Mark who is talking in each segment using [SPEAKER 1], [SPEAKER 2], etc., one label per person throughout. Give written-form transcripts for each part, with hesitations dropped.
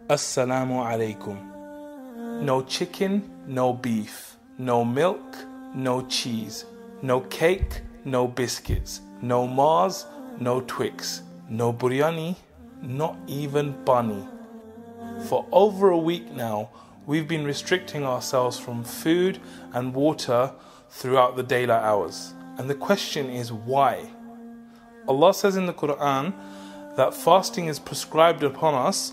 [SPEAKER 1] Assalamu alaikum. No chicken, no beef, no milk, no cheese, no cake, no biscuits, no Mars, no Twix, no biryani, not even bunny. For over a week now, we've been restricting ourselves from food and water throughout the daylight hours. And the question is why? Allah says in the Quran that fasting is prescribed upon us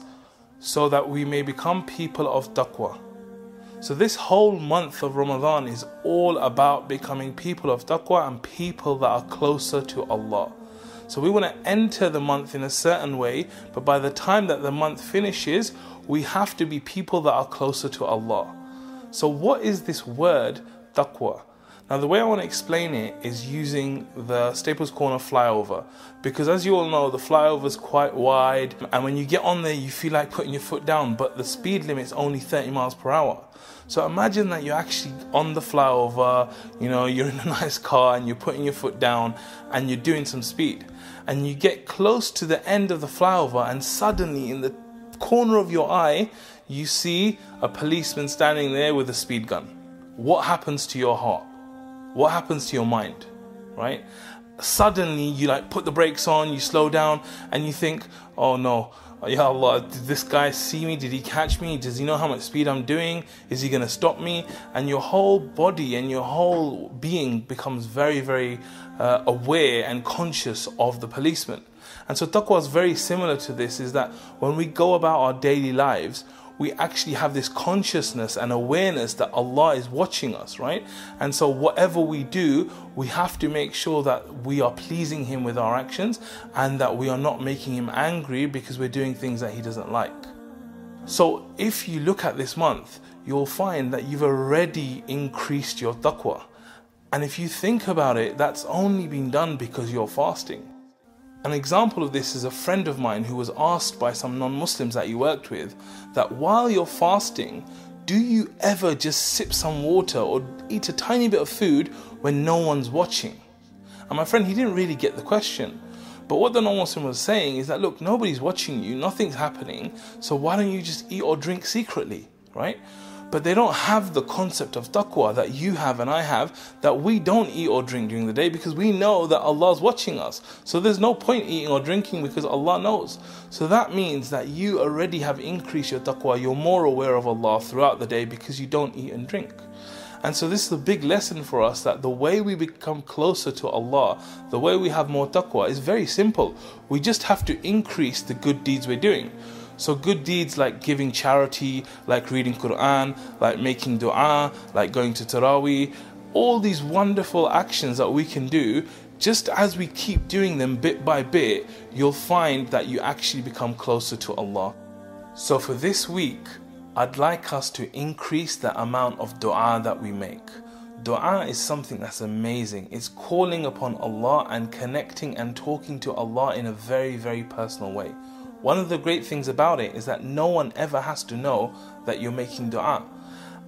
[SPEAKER 1] so that we may become people of taqwa. So this whole month of Ramadan is all about becoming people of taqwa and people that are closer to Allah. So we want to enter the month in a certain way, but by the time that the month finishes, we have to be people that are closer to Allah. So what is this word taqwa? Now the way I want to explain it is using the Staples Corner flyover, because as you all know, the flyover is quite wide, and when you get on there you feel like putting your foot down, but the speed limit is only 30 miles per hour. So imagine that you're actually on the flyover, you're in a nice car and you're putting your foot down and you're doing some speed, and you get close to the end of the flyover and suddenly in the corner of your eye you see a policeman standing there with a speed gun. What happens to your heart? What happens to your mind, right? Suddenly you put the brakes on, you slow down and you think, oh no, Ya Allah, did this guy see me? Did he catch me? Does he know how much speed I'm doing? Is he going to stop me? And your whole body and your whole being becomes very, very aware and conscious of the policeman. And so taqwa is very similar to this, is that when we go about our daily lives, we actually have this consciousness and awareness that Allah is watching us, right? And so whatever we do, we have to make sure that we are pleasing Him with our actions and that we are not making Him angry because we're doing things that He doesn't like. So if you look at this month, you'll find that you've already increased your taqwa. And if you think about it, that's only been done because you're fasting. An example of this is a friend of mine who was asked by some non-Muslims that he worked with that while you're fasting, do you ever just sip some water or eat a tiny bit of food when no one's watching? And my friend, he didn't really get the question. But what the non-Muslim was saying is that, look, nobody's watching you, nothing's happening, so why don't you just eat or drink secretly, right? But they don't have the concept of taqwa that you have and I have, that we don't eat or drink during the day because we know that Allah's watching us. So there's no point eating or drinking because Allah knows. So that means that you already have increased your taqwa. You're more aware of Allah throughout the day because you don't eat and drink. And so this is a big lesson for us, that the way we become closer to Allah, the way we have more taqwa is very simple. We just have to increase the good deeds we're doing. So good deeds like giving charity, like reading Quran, like making dua, like going to Taraweeh, all these wonderful actions that we can do, just as we keep doing them bit by bit, you'll find that you actually become closer to Allah. So for this week, I'd like us to increase the amount of dua that we make. Dua is something that's amazing. It's calling upon Allah and connecting and talking to Allah in a very, very personal way. One of the great things about it is that no one ever has to know that you're making dua.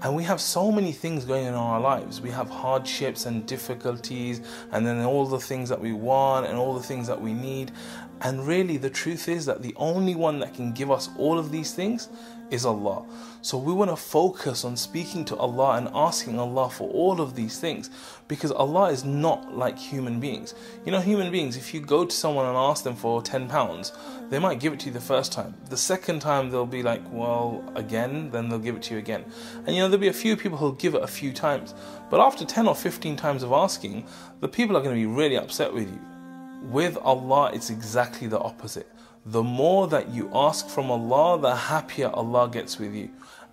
[SPEAKER 1] And we have so many things going on in our lives. We have hardships and difficulties, and then all the things that we want and all the things that we need. And really the truth is that the only one that can give us all of these things is Allah. So we want to focus on speaking to Allah and asking Allah for all of these things, because Allah is not like human beings. Human beings, if you go to someone and ask them for £10, they might give it to you the first time. The second time they'll be like, well, again, then they'll give it to you again. And there'll be a few people who'll give it a few times. But after 10 or 15 times of asking, the people are going to be really upset with you. With Allah, it's exactly the opposite. The more that you ask from Allah, the happier Allah gets with you.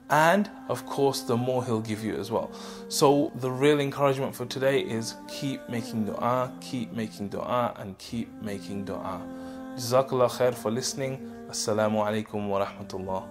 [SPEAKER 1] And of course, the more He'll give you as well. So the real encouragement for today is keep making dua, keep making dua, and keep making dua. JazakAllahu khair for listening. Assalamu alaikum wa rahmatullah.